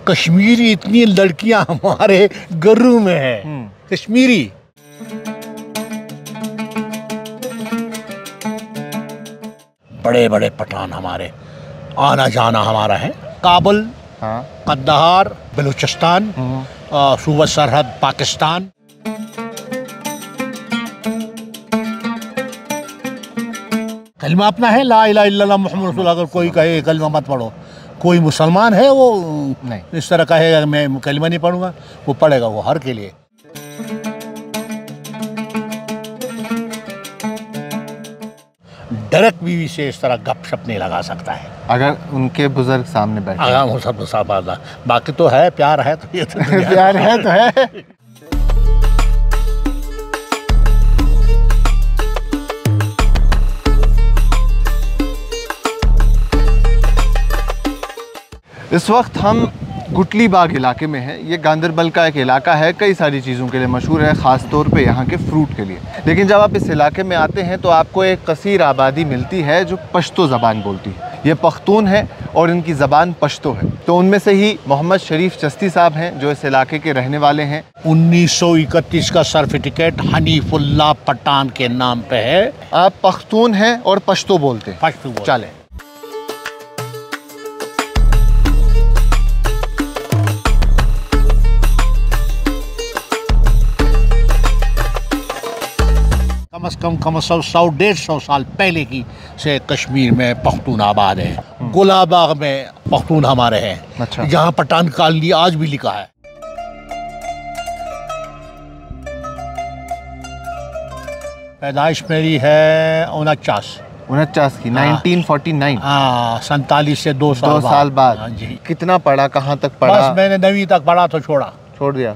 कश्मीरी इतनी लड़कियां हमारे गर्रू में है। कश्मीरी बड़े बड़े पठान हमारे, आना जाना हमारा है। काबुल, कंदहार, बलूचिस्तान, सूबा सरहद पाकिस्तान। कलमा अपना है, ला इलाहा इल्लल्लाह मुहम्मद रसूलुल्लाह। अगर कोई कहे कलमा मत पढ़ो, कोई मुसलमान है वो नहीं इस तरह कहेगा मैं कलमा नहीं पढ़ूंगा, वो पढ़ेगा, वो हर के लिए। डायरेक्ट बीवी से इस तरह गपशप नहीं लगा सकता है अगर उनके बुजुर्ग सामने बैठे। सब बाकी तो है, प्यार है तो ये तो प्यार है तो है। इस वक्त हम गुटली बाग इलाके में है। ये गांदरबल का एक इलाका है, कई सारी चीज़ों के लिए मशहूर है, ख़ास तौर पे यहाँ के फ्रूट के लिए। लेकिन जब आप इस इलाके में आते हैं तो आपको एक कसीर आबादी मिलती है जो पश्तो ज़बान बोलती है। ये पख्तून है और इनकी ज़बान पश्तो है। तो उनमें से ही मोहम्मद शरीफ चिश्ती साहब हैं जो इस इलाके के रहने वाले हैं। 1931 का सर्टिफिकेट हनीफुल्लाह पठान के नाम पे है। आप पख्तून हैं और पश्तो बोलते हैं। पश्तो बोलते। चलें। कम से कम 100-150 साल पहले की से कश्मीर में पख्तून आबाद है। गुलाबाग में पख्तून हमारे हैं। अच्छा। जहाँ पठान कॉलोनी आज भी लिखा है। पैदाइश मेरी है 49 की 1949। हाँ, 47 से 2 साल बाद। हाँ जी। कितना पढ़ा, कहाँ तक पढ़ा? बस मैंने 9वीं तक पढ़ा तो छोड़ दिया।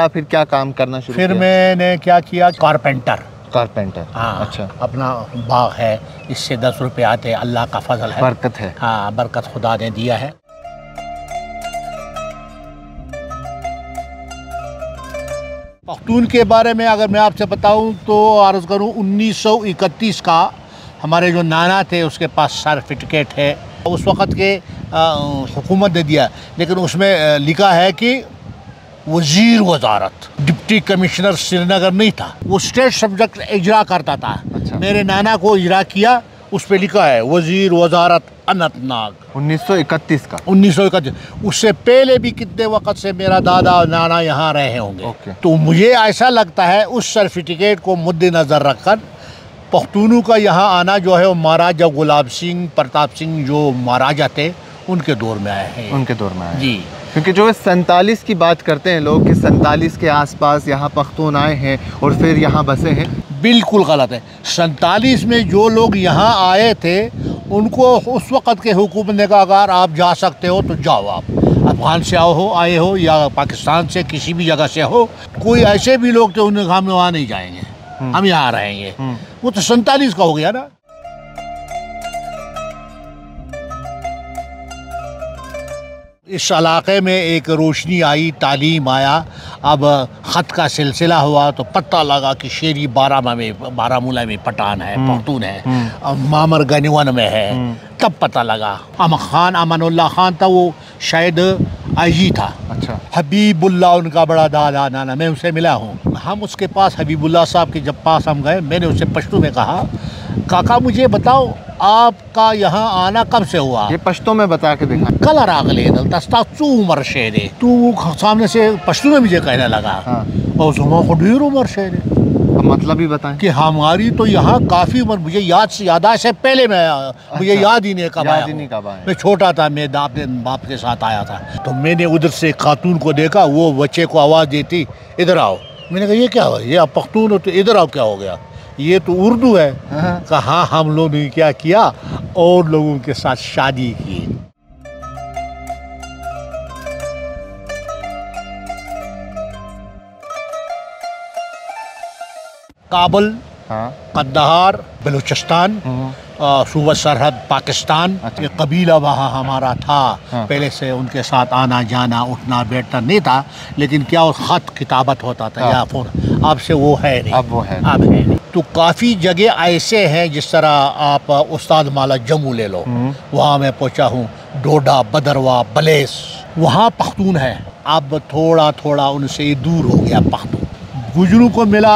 फिर क्या काम करना शुरू किया? फिर मैंने क्या किया, कारपेंटर। हाँ। अच्छा। अपना बाग है, इससे 10 रुपए आते हैं, अल्लाह का फजल है, बरकत है। हाँ, बरकत खुदा ने दिया है। पख्तून के बारे में अगर मैं आपसे बताऊं तो अर्ज़ करूं, 1931 का हमारे जो नाना थे उसके पास सर्टिफिकेट है। उस वक़्त के हुकूमत ने दिया, लेकिन उसमें लिखा है कि वज़ीर वज़ारत, डिप्टी कमिश्नर श्रीनगर नहीं था, वो स्टेट सब्जेक्ट इजरा करता था। अच्छा। मेरे नाना को इजरा किया, उस पे लिखा है वज़ीर वज़ारत अनंतनाग। 1931 का। 1931। उससे पहले भी कितने वक़्त से मेरा दादा और नाना यहाँ रहे होंगे। तो मुझे ऐसा लगता है उस सर्टिफिकेट को मद्देनज़र रखकर पख्तूनों का यहाँ आना जो है वो महाराजा गुलाब सिंह प्रताप सिंह जो महाराजा थे उनके दौर में आए हैं। उनके दौर में आए जी। क्योंकि जो 47 की बात करते हैं लोग कि 47 के आसपास यहाँ पख्तून आए हैं और फिर यहाँ बसे हैं, बिल्कुल गलत है। 47 में जो लोग यहाँ आए थे उनको उस वक़्त के हुकूमत ने कहा अगर आप जा सकते हो तो जाओ, आप अफगान से आए हो या पाकिस्तान से किसी भी जगह से हो, कोई ऐसे भी लोग थे उन्हें हम वहाँ नहीं जाएंगे, हम यहाँ रहेंगे। वो तो 47 का हो गया ना। इस इलाके में एक रोशनी आई, तालीम आया। अब ख़त का सिलसिला हुआ तो पता लगा कि शेरी बारामूला में पठान है, पख्तून है, मामर गनीवन में है। तब पता लगा अमानुल्लाह खान था, वो शायद आईजी था। अच्छा। हबीबुल्लाह उनका बड़ा दादा नाना, मैं उससे मिला हूँ। हम उसके पास हबीबुल्लाह साहब के जब पास हम गए, मैंने उससे पश्तो में कहा, काका मुझे बताओ आपका यहाँ आना कब से हुआ? ये पश्तो में बता के देखा। कल रागले दस्ता चू उमर शेरे, तू सामने से पश्तो में मुझे कहने लगा। हाँ। और जुमा को ढेर उमर शेरे, मतलब ही बताएं कि हमारी तो यहाँ काफ़ी उम्र, मुझे यादाश्त से पहले मुझे याद ही नहीं कब आया। मैं छोटा था, मैं अपने बाप के साथ आया था। तो मैंने उधर से खातून को देखा, वो बच्चे को आवाज़ देती इधर आओ। मैंने कहा ये क्या हुआ, ये आप पख्तून हो तो इधर आओ, क्या हो गया, ये तो उर्दू है। कहा हम लोगों ने क्या किया, और लोगों के साथ शादी की। काबुल, कंदहार, बलूचिस्तान, सूबा सरहद पाकिस्तान। ये कबीला वहाँ हमारा था। पहले से उनके साथ आना जाना उठना बैठना नहीं था, लेकिन क्या वो ख़त किताबत होता था या फ़ोन। अब से वो है नहीं, अब है नहीं। तो काफ़ी जगह ऐसे हैं, जिस तरह आप उस्ताद माला जम्मू ले लो, वहाँ मैं पहुँचा हूँ, डोडा, बदरवा, बलेस, वहाँ पख्तून है, अब थोड़ा थोड़ा उनसे दूर हो गया पख्तून। गुजरों को मिला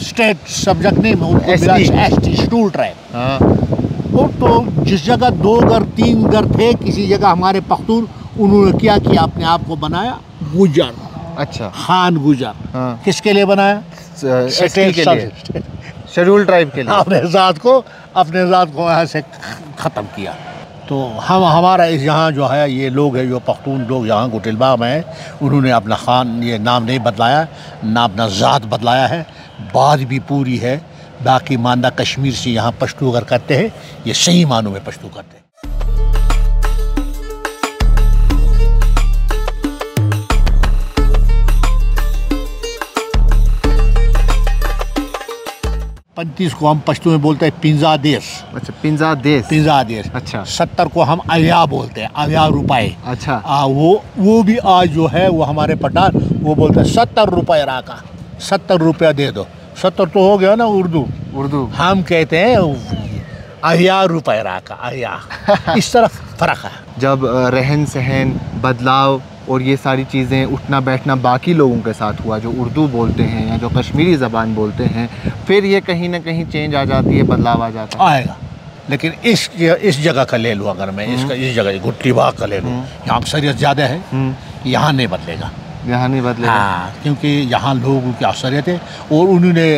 स्टेट सब्जेक्ट नहीं, उनको मिला एसटी शेड्यूल ट्राइब। हाँ। तो जिस जगह 2 घर 3 घर थे किसी जगह हमारे पख्तून, उन्होंने क्या किया, अपने आप को बनाया गुजर। अच्छा, खान गुजर। हाँ। किसके लिए बनाया? एसटी के लिए, शेड्यूल ट्राइब के लिए। अपने ज़ात को यहाँ से ख़त्म किया। तो हमारा इस यहाँ जो है ये लोग है, जो पख्तून लोग यहाँ गुटिलबाग में हैं, उन्होंने अपना खान ये नाम नहीं बदलाया, ना अपना ज़ात बदलाया है, बात भी पूरी है। बाकी मानदा कश्मीर से यहाँ पश्तो अगर करते हैं, ये सही मानों में पश्तो करते हैं। पंतीस को हम पश्तो में बोलते हैं पिंजा देश। अच्छा, पिंजा देश। अच्छा। 70 को हम अव्या बोलते हैं, अव्या रुपए। अच्छा। वो भी आज जो है वो हमारे पठान वो बोलते हैं 70 रुपये राका, 70 रुपया दे दो। 70 तो हो गया ना उर्दू। हम कहते हैं अव्या रुपये राका, अव्या। इस तरफ फ़र्क है। जब रहन सहन बदलाव और ये सारी चीज़ें, उठना बैठना बाकी लोगों के साथ हुआ जो उर्दू बोलते हैं या जो कश्मीरी ज़बान बोलते हैं, फिर ये कहीं ना कहीं चेंज आ जाती है, बदलाव आ जाता है। आएगा, लेकिन इस जगह का ले लूँ अगर मैं, इस जगह गुटिलबाग का ले लूँ, यहाँ अक्सरियत ज़्यादा है, यहाँ नहीं बदलेगा। यहाँ नहीं बदलेगा। हाँ, क्योंकि यहाँ लोगों की अक्सरियत है और उन्होंने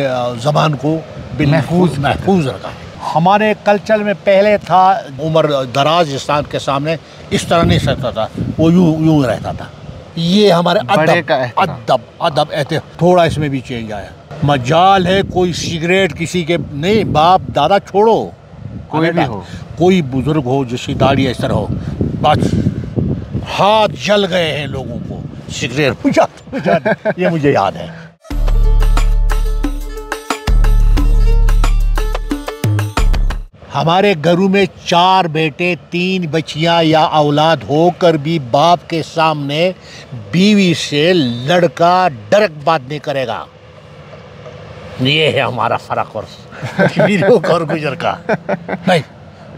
ज़बान को महफूज रखा है। हमारे कल्चर में पहले था, उम्र दराज इंसान के सामने इस तरह नहीं सकता था, वो यूं रहता था। ये हमारे अदब ऐसे थोड़ा इसमें भी चेंज आया। मजाल है कोई सिगरेट किसी के नहीं, बाप दादा छोड़ो, कोई भी हो, कोई बुजुर्ग हो जिसकी दाढ़ी ऐसा हो, बस हाथ जल गए हैं लोगों को सिगरेट। ये मुझे याद है। हमारे घरों में 4 बेटे 3 बच्चियां या औलाद होकर भी बाप के सामने बीवी से लड़का डायरेक्ट बात नहीं करेगा। ये है हमारा फर्क और गुजर का। नहीं,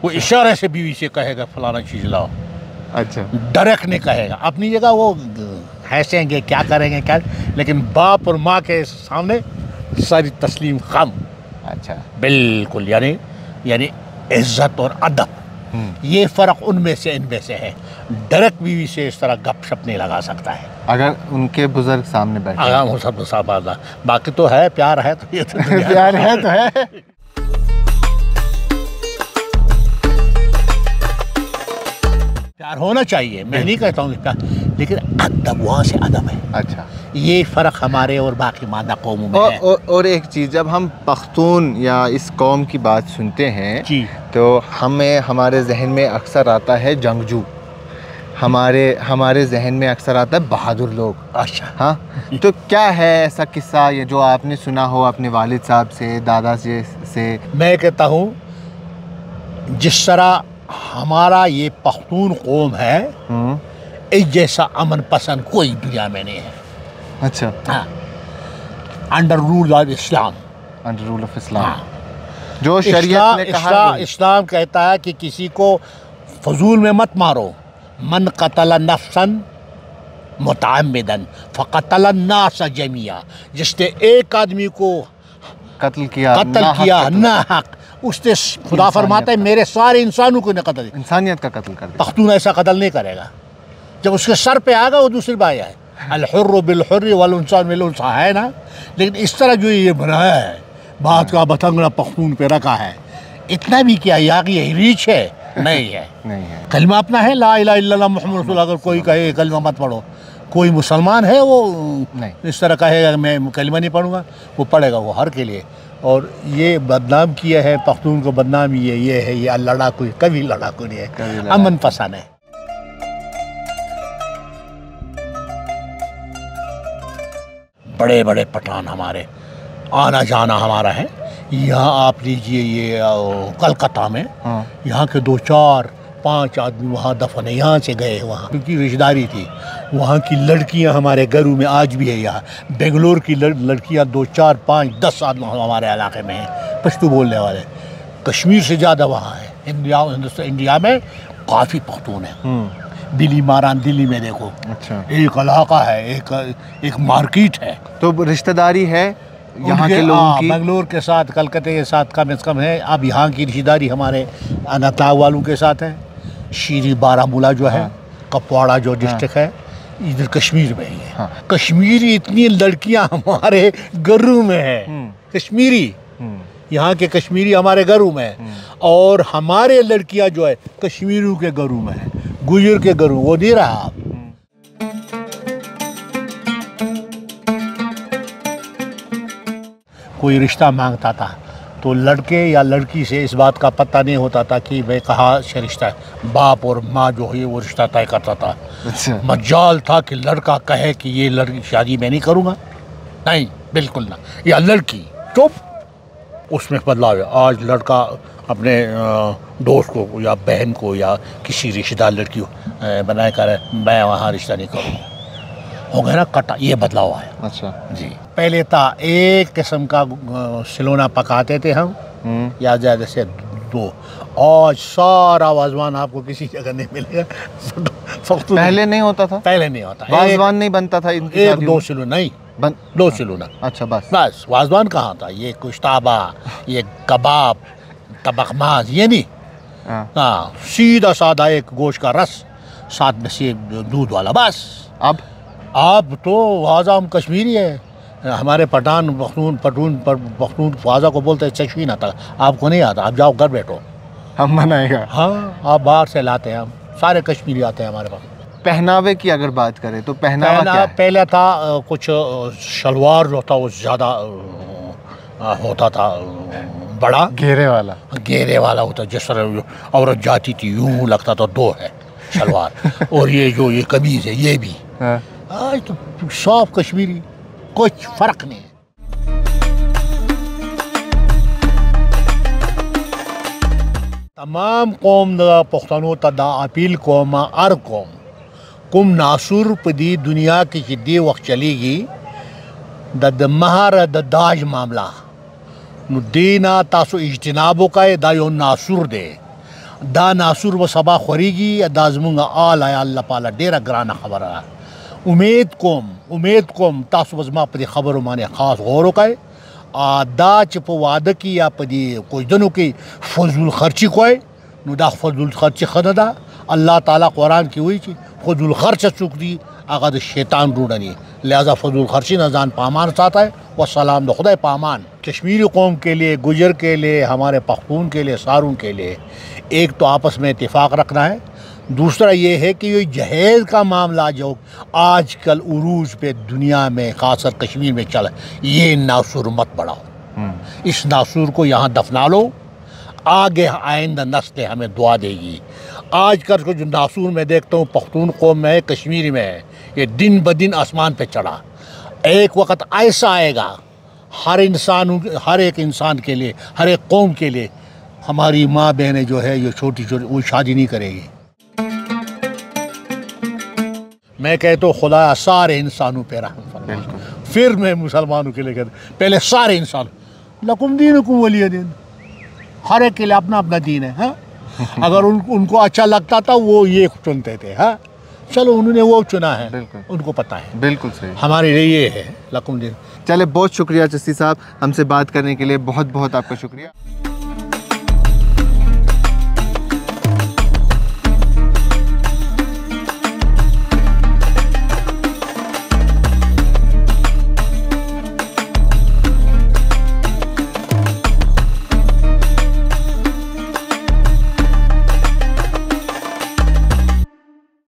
वो इशारे से बीवी से कहेगा फलाना चीज़ लाओ। अच्छा, डायरेक्ट नहीं कहेगा। अपनी जगह वो हंसेंगे, क्या करेंगे क्या, लेकिन बाप और माँ के सामने सारी तस्लीम खम। अच्छा, बिल्कुल, यानी इज्जत और अदब, ये फ़र्क उनमें से इनमें से है। डायरेक्ट बीवी से इस तरह गपशप नहीं लगा सकता है अगर उनके बुजुर्ग सामने बैठे। वो सब बाकी तो है, प्यार है तो ये तो प्यार है तो है। प्यार होना चाहिए, मैं नहीं कहता हूँ प्यार, लेकिन अदब, वहाँ से अदब है। अच्छा, ये फ़र्क हमारे और बाकी मादा कौमों में है। और एक चीज़, जब हम पख्तून या इस कौम की बात सुनते हैं जी, तो हमारे जहन में अक्सर आता है जंगजू, हमारे जहन में अक्सर आता है बहादुर लोग। अच्छा, हाँ। तो क्या है ऐसा किस्सा ये जो आपने सुना हो अपने वालिद साहब से, दादा से? मैं कहता हूँ जिस तरह हमारा ये पख्तून कौम है, इस जैसा अमन पसंद कोई दुनिया में नहीं है। अच्छा। हाँ, under rule of Islam. Under rule of Islam. हाँ। जो शरीयत ने कहा, इस्लाम कहता है कि किसी को फजूल में मत मारो। मन कतल नफ्सन मुतअम्मिदन फ़क़तल अन्नास जमीआ, जिसने एक आदमी को कत्ल किया ना हक, उसने खुदा फरमाता है मेरे सारे इंसानों को कत्ल, इंसानियत का कत्ल कर दिया। पख्तून ऐसा कत्ल नहीं करेगा। जब उसके सर पे आएगा वो दूसरी बात है, अल-हुर्र बिल-हुर्र वल-इंसान बिल-इंसान है ना। लेकिन इस तरह जो ये बनाया है, बात का बतंगड़ा पख्तून पे रखा है, इतना भी क्या यही रीच है? नहीं है। कलमा अपना है, ला इलाहा इल्लल्लाह मुहम्मद रसूलुल्लाह। अगर कोई कहे कलमा मत पढ़ो, कोई मुसलमान है वो नहीं इस तरह कहेगा मैं कलमा नहीं पढ़ूंगा, वो पढ़ेगा, वो हर के लिए। और ये बदनाम किया है पख्तून को, बदनाम ये है, ये लड़ाकू, कभी लड़ाकू नहीं है, अमन पसंद है। बड़े बड़े पठान हमारे, आना जाना हमारा है। यहाँ आप लीजिए ये कलकत्ता में, यहाँ के 2-4-5 आदमी वहाँ दफन है, यहाँ से गए वहाँ क्योंकि रिश्तेदारी थी। वहाँ की लड़कियाँ हमारे घरों में आज भी है। यहाँ बेंगलोर की लड़कियाँ 2-4-5-10 आदमी हमारे इलाके में हैं, पश्तो बोलने वाले। कश्मीर से ज़्यादा वहाँ है। इंडिया में काफ़ी पख्तून है। बिली मारान दिल्ली में देखो। अच्छा, एक इलाका है, एक मार्केट है। तो रिश्तेदारी है यहाँ के लोगों की? बेंगलोर के साथ, कलकत्ते के साथ कम से कम है। अब यहाँ की रिश्तेदारी हमारे अनंतनाग वालों के साथ है। शीरी बारामूला जो है, कपवाड़ा जो डिस्ट्रिक्ट है, इधर कश्मीर में ही है। कश्मीरी इतनी लड़कियाँ हमारे घरों में है। कश्मीरी, यहाँ के कश्मीरी हमारे घरों में है, और हमारे लड़कियाँ जो है कश्मीरियों के घरों में है, गुजर के घरों। वो नहीं रहा आप। कोई रिश्ता मांगता था तो लड़के या लड़की से इस बात का पता नहीं होता था कि भाई कहाँ से रिश्ता है। बाप और माँ जो है वो रिश्ता तय करता था। अच्छा। मजाल था कि लड़का कहे कि ये लड़की शादी मैं नहीं करूँगा, नहीं बिल्कुल ना, या लड़की चुप, उसमें बदलाव है। आज लड़का अपने दोस्त को या बहन को या किसी रिश्तेदार लड़की को बनाए कर मैं वहाँ रिश्ता नहीं करूँगा, हो गया ना कटा। ये बदलाव आया। अच्छा जी। पहले था एक किस्म का सिलोना पकाते थे हम, या ज़्यादा से 2। आज सारा वाजवान आपको किसी जगह नहीं मिलेगा। पहले नहीं होता था? पहले नहीं होता, वाजवान नहीं बनता था इनकी? 1-2 सिलोना नहीं, 2 सिलोना। अच्छा, बस वाजवान कहाँ था? ये कुश्ताबा, ये कबाब, तबखमाज, ये नहीं। हाँ, सीधा साधा एक गोश्त का रस, साथ में से दूध वाला, बस। अब तो वाजा हम कश्मीरी है। हमारे पठान पख्तून वाजा को बोलते हैं चश्मीन आता। आपको नहीं आता, आप जाओ घर बैठो, हम बनाएगा। हाँ, आप बाहर से लाते हैं, हम सारे कश्मीरी आते हैं हमारे पास। पहनावे की अगर बात करें तो पहनावा क्या है? पहले था कुछ शलवार जो था वो ज़्यादा होता था, बड़ा घेरे वाला होता, जिस तरह औरत जाती थी यूँ लगता था 2 है शलवार। और ये जो ये कमीज़ है ये भी आज तो साफ कश्मीरी, कुछ फर्क नहीं है। तमाम कौम पुख्तनो दा अपील कौम अर कौम कुम नासुर पदी दुनिया की जिद्दी वक्त चलेगी द महार द दाज मामला नु देना तासो इज्तनाबो का दा यो नासुर दे दा नासुर व सबा खोरीगी दाजमुंगा आल आया अल्लाह पाला डेरा ग्राना खबर आ उम्मीद कोम तासु वजमा पदी खबर माने खास गौर का दा चप वाद की या पदी कुछ दिनों की फजूल खर्ची को नु दा फजूल खर्ची खदा अल्लाह ताला कुरान की हुई फजूल खर्च चुक दी आगा शैतान रूडनी, लिहाजा फजूल खर्ची न जान पामान साथ है व सलाम द खुदा पामान। कश्मीरी कौम के लिए, गुजर के लिए, हमारे पख्तून के लिए, सारून के लिए एक तो आपस में इत्तेफाक रखना है। दूसरा ये है कि ये जहेज़ का मामला जो आजकल उरूज पे दुनिया में खासकर कश्मीर में चला, ये नासुर मत बढ़ाओ। इस नासुर को यहाँ दफना लो, आगे आइंदा नस्लें हमें दुआ देगी। आजकल को जो नासुर में देखता हूँ पख्तून कौम में है, कश्मीरी में है, ये दिन ब दिन आसमान पे चढ़ा। एक वक्त ऐसा आएगा हर एक इंसान के लिए, हर एक कौम के लिए, हमारी माँ बहनें जो है ये छोटी वो शादी नहीं करेगी। मैं कहता हूँ खुदा सारे इंसानों पे रहम फरमा, फिर मैं मुसलमानों के लिए कहता पहले सारे इंसान लकुम दीनुकुम वलिय दीन, हर एक के लिए अपना अपना दीन है। हाँ, अगर उनको अच्छा लगता था वो ये चुनते थे। हाँ, चलो उन्होंने वो चुना है, उनको पता है। बिल्कुल सही, हमारे लिए ये है लकुम दीन। चले, बहुत शुक्रिया चिश्ती साहब, हमसे बात करने के लिए बहुत बहुत आपका शुक्रिया।